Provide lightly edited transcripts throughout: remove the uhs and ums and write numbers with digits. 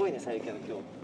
ごいね、さゆきの今日。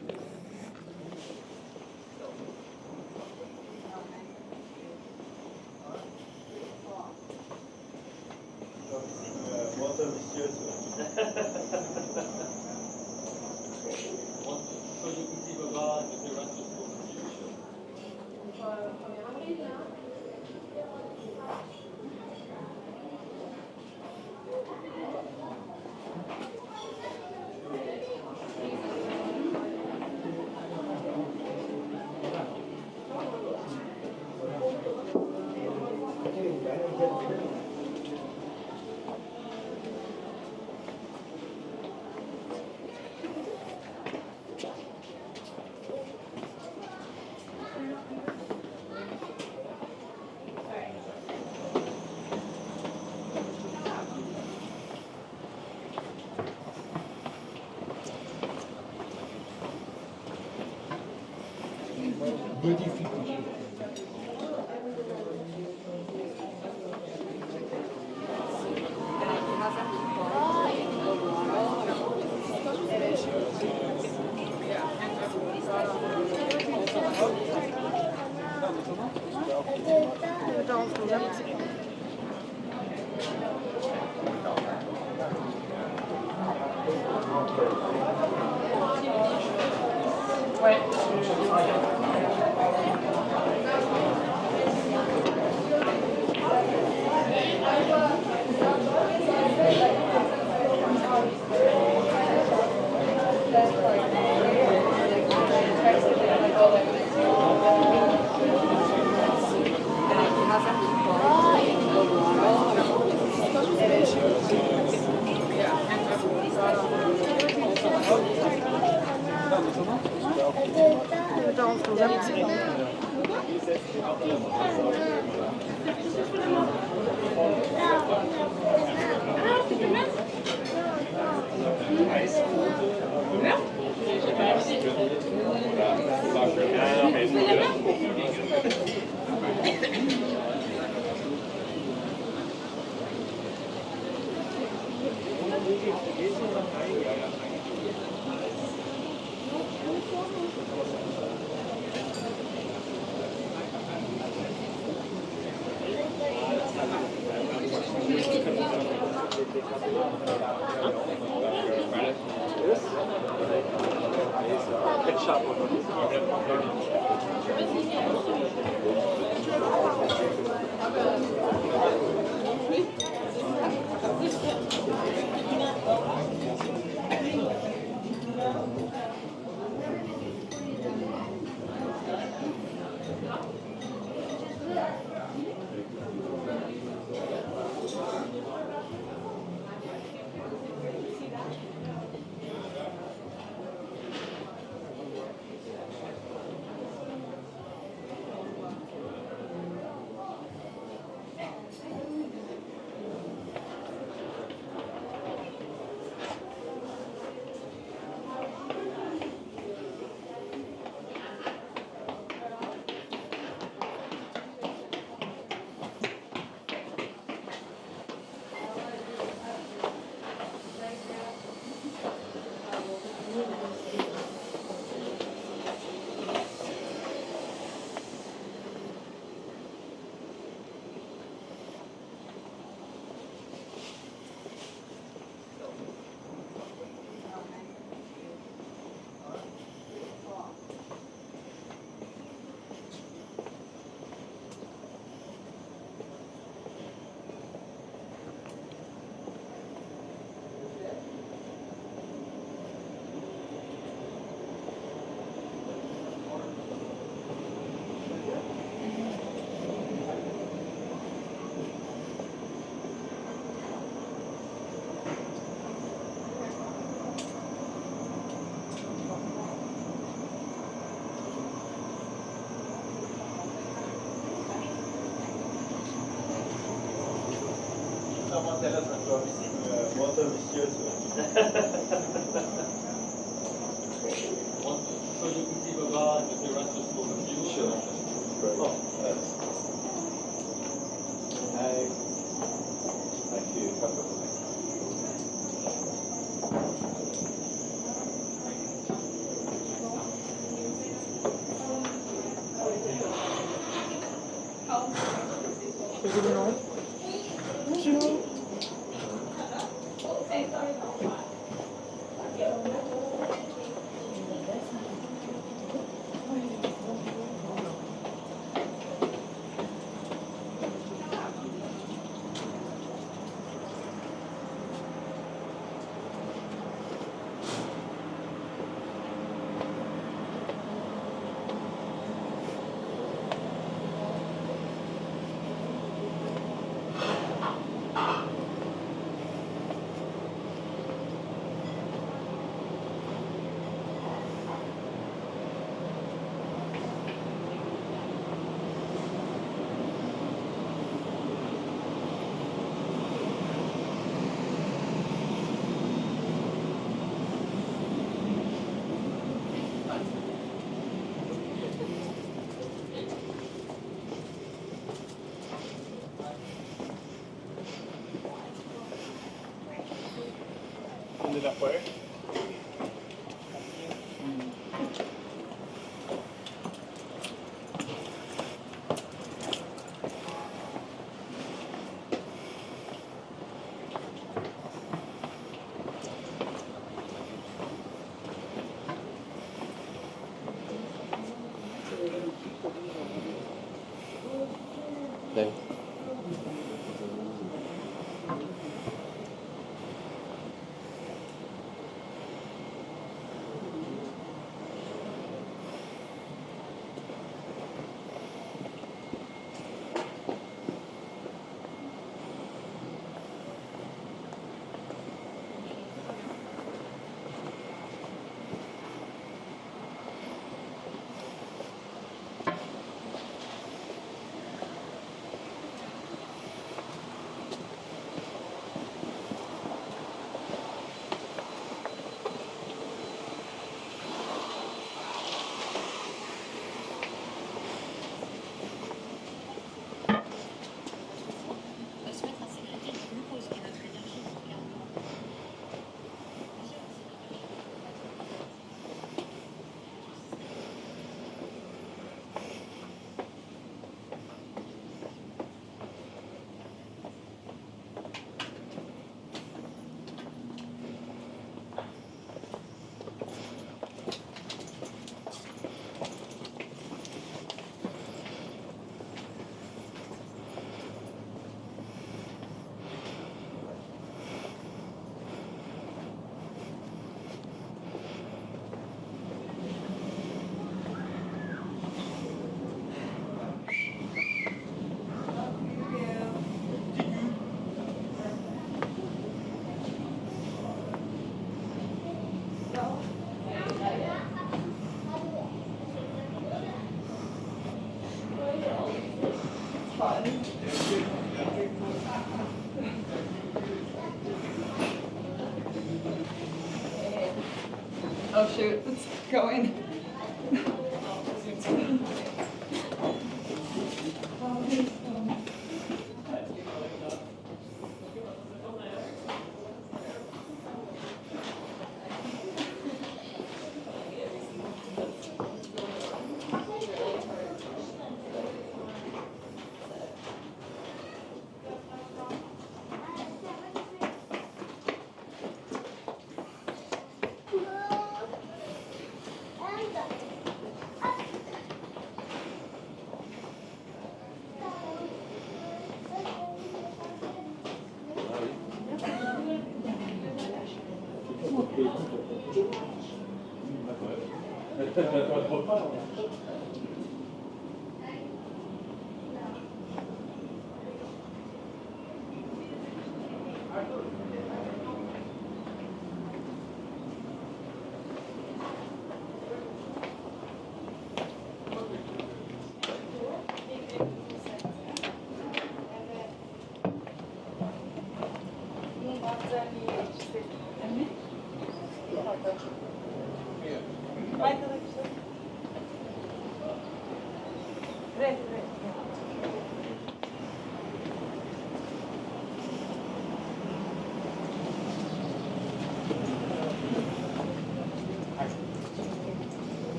Bonjour. ¿Dónde la fue? Ven. Va se mettre à sécréter du glucose qui est notre énergie. Oh shoot, it's going.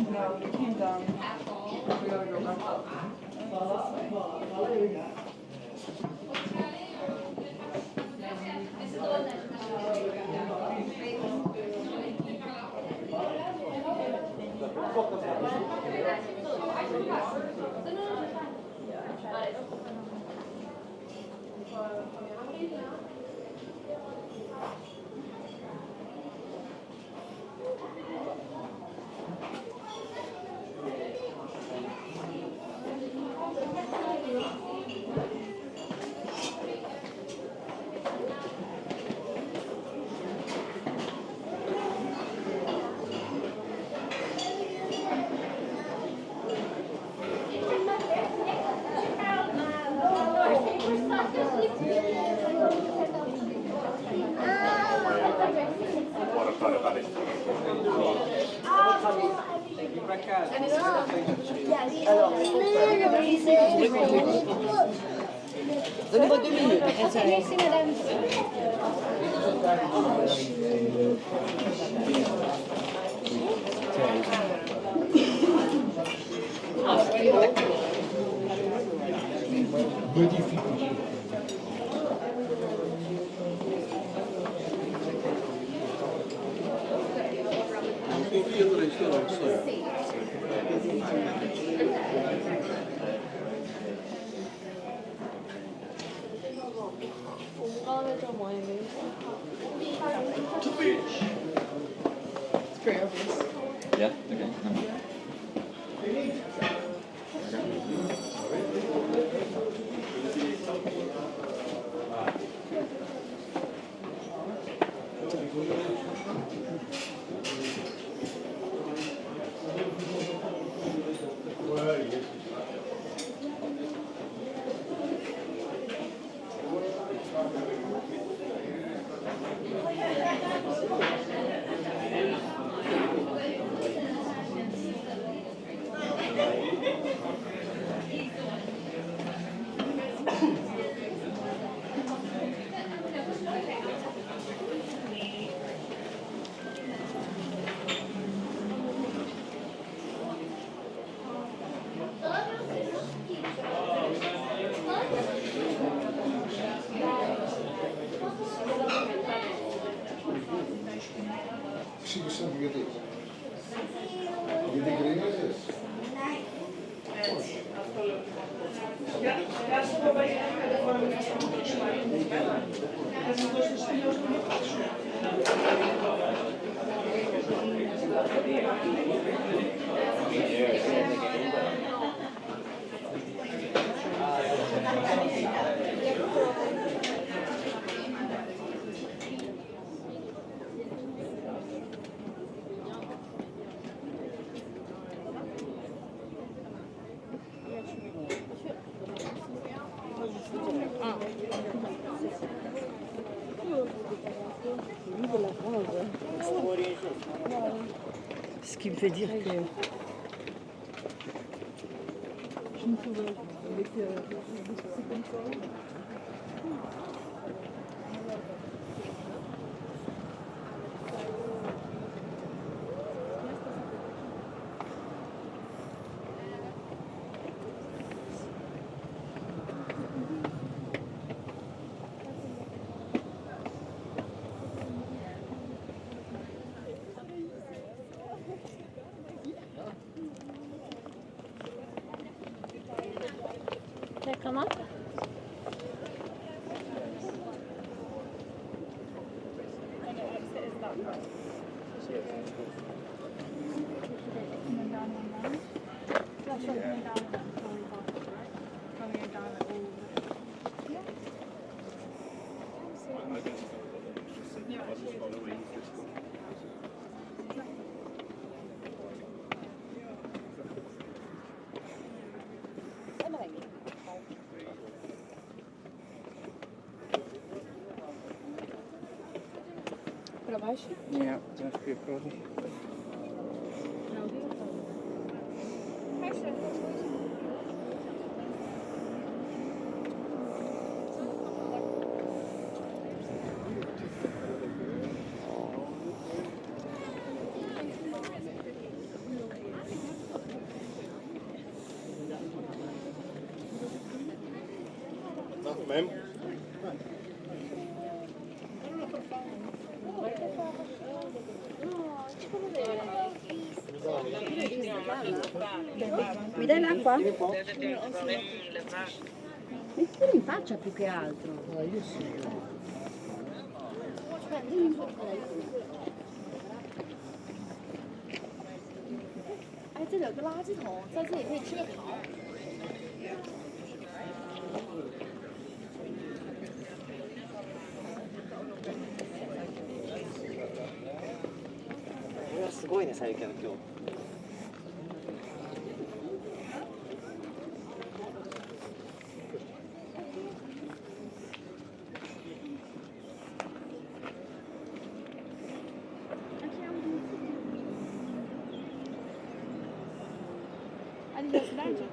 No, you came down. We gotta go back up. Vuorokauden välistä. Donnez-moi 2 minutes. Merci madame. Yeah, okay. Ce qui me fait dire que... Je me souviens, avec comme ça. Come on. Ijsje? Ja, dat is peperoni. Nou, die Mem? Mi dai l'acqua? Mettilo in faccia più che altro. Io sì. Prendi un po'. 哎，这里有个垃圾桶，在这里可以吃个桃。 これはすごいね、さゆきの今日。Adidas bence.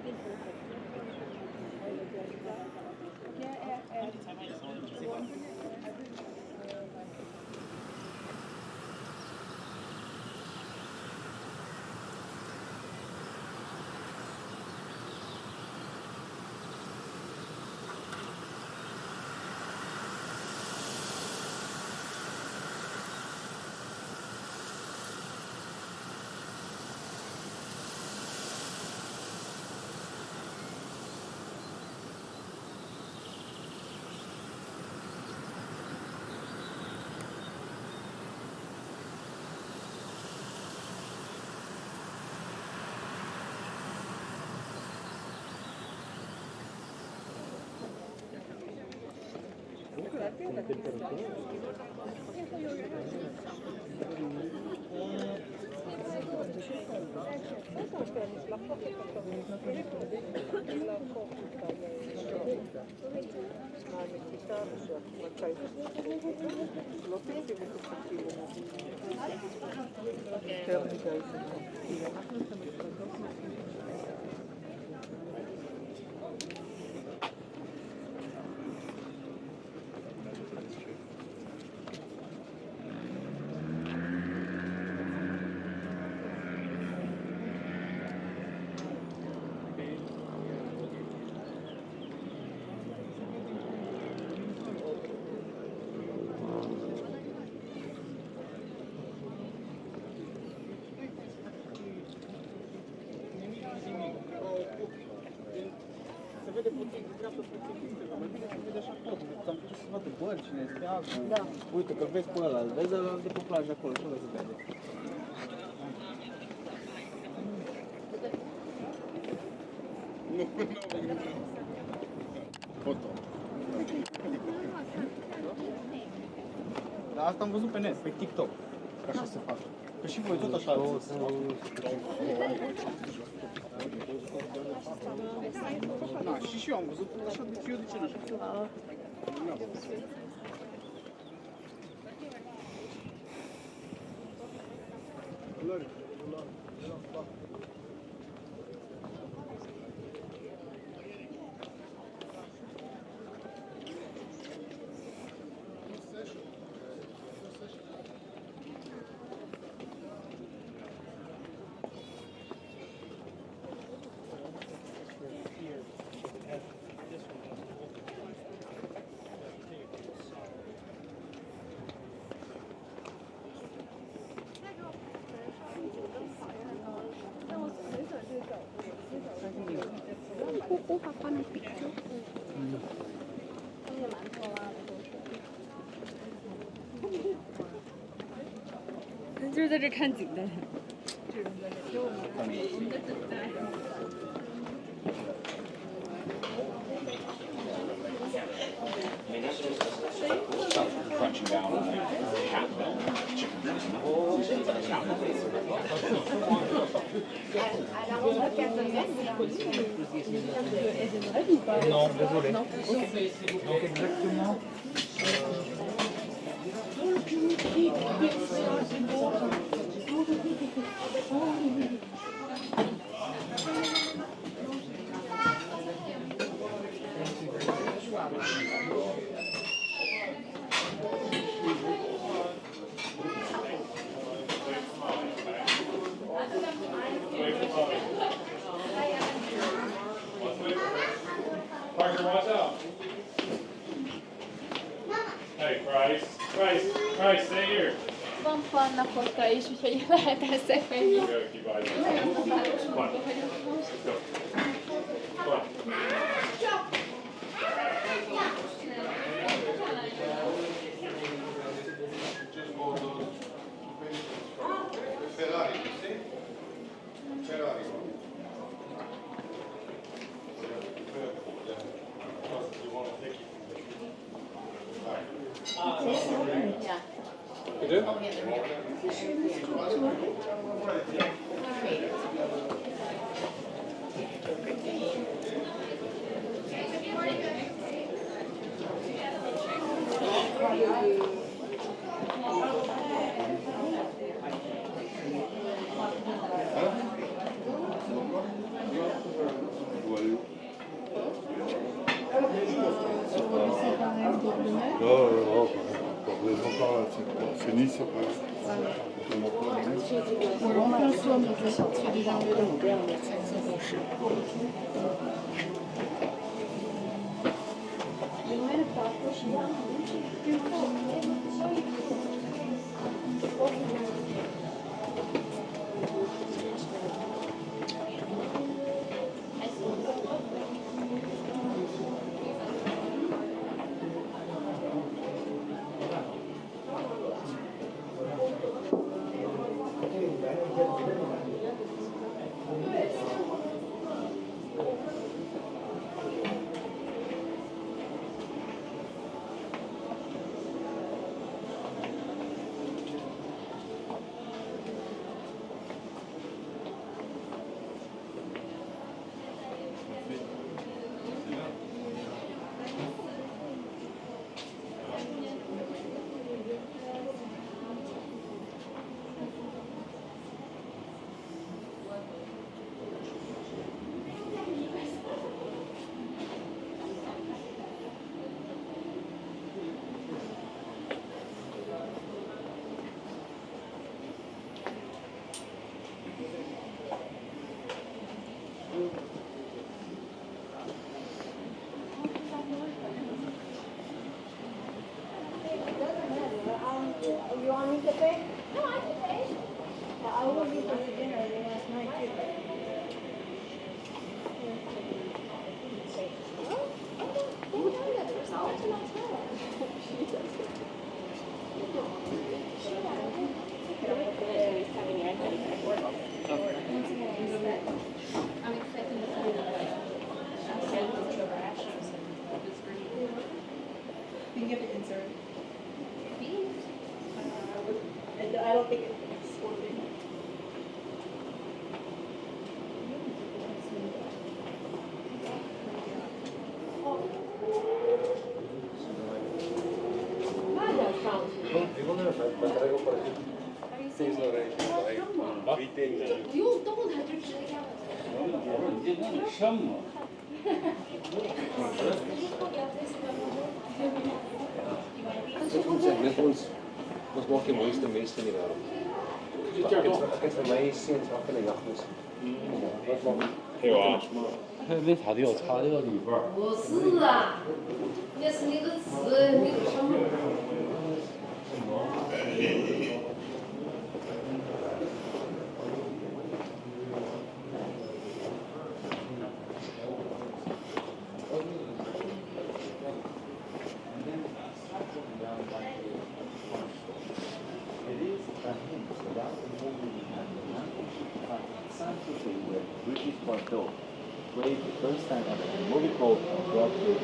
Cine steagul. Da. Uite că vezi pe ăla, vezi ăla de pe plajă acolo, și ăla se vede. Foto. Dar asta am văzut pe net, pe TikTok. Că așa se face. Că și voi tot așa ați. Da, și eu am văzut așa, deci eu de ce n-așa?就是在这看景的。Crunching down on a cat bone, chicken Non, désolé. Donc exactement. Parker, watch out. Hey, Christ, stay here. Van panna fotka is, úgyhogy lehet ezt menni. You gotta keep eyes on it. Come on. Let's go. Come on. Ferrari, you see? Ferrari. You do? C'est Nice après. You want me to pay? No, I can pay. I will be for the dinner last night too. You can give it insert. I don't think it's working. Was walking waste de meeste niet waarom. Ik heb voor mij zien trappen in nachtjes. 왜 다리가 이봐. 不是啊，那是那个词，那个什么。 British Bordeaux played the first time ever in a movie called Broadway.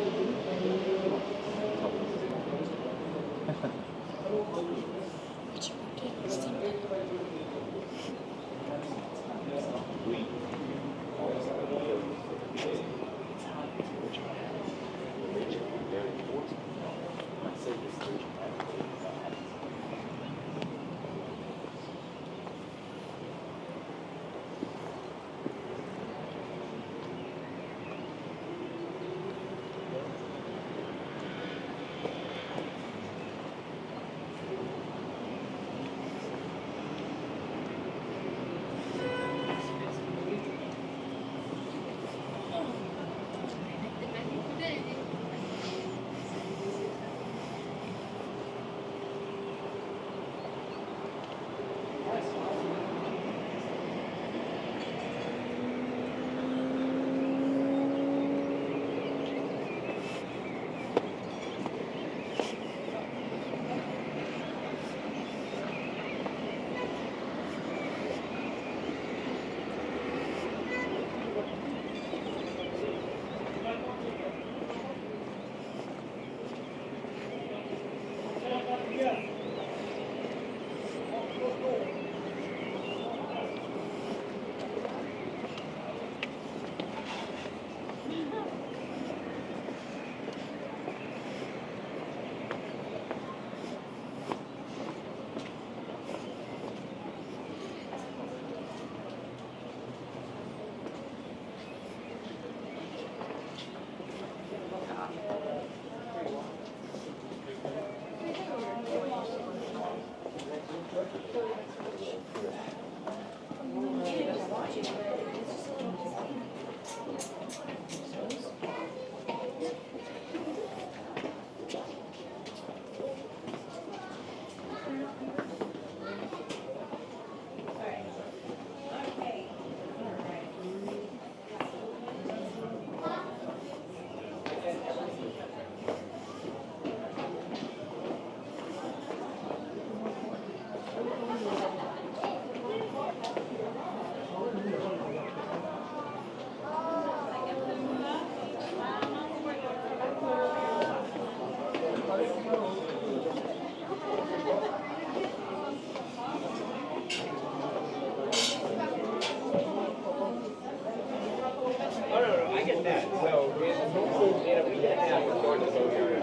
get that. So in a week and a half, we're going to the boatyard.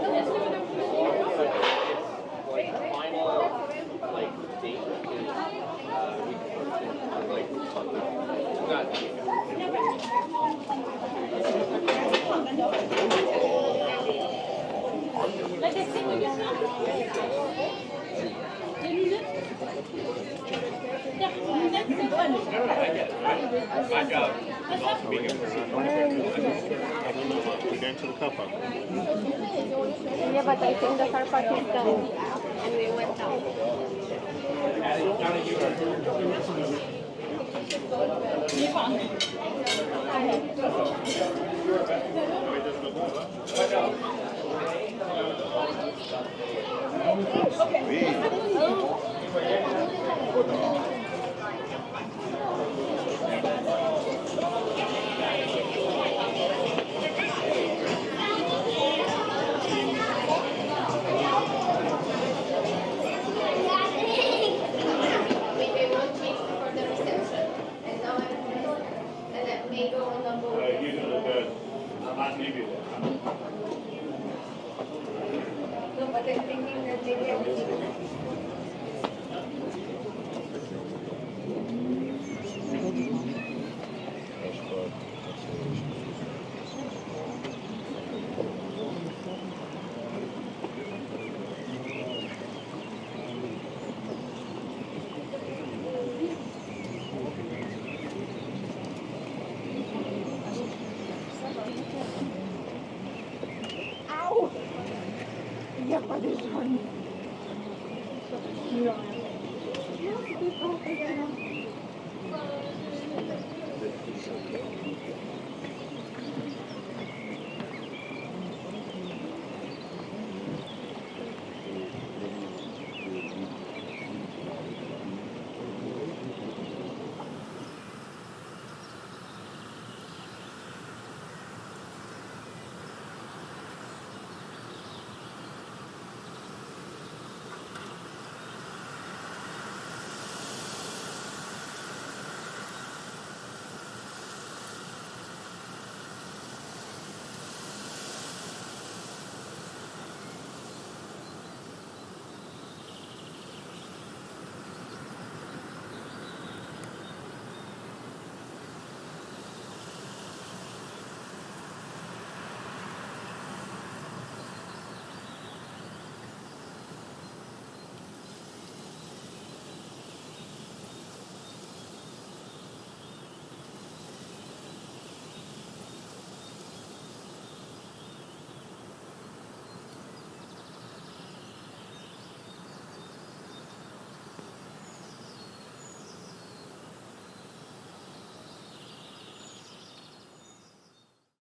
Like the final like date is My job is also being a We're going to the car park. Yeah, but I think the car park is done. And we went out. They won't change for the reception. And now and that may go on the board. You know that I'm not leaving. No, but I'm thinking that maybe I will. Il n'y a pas de jaune. Thank you.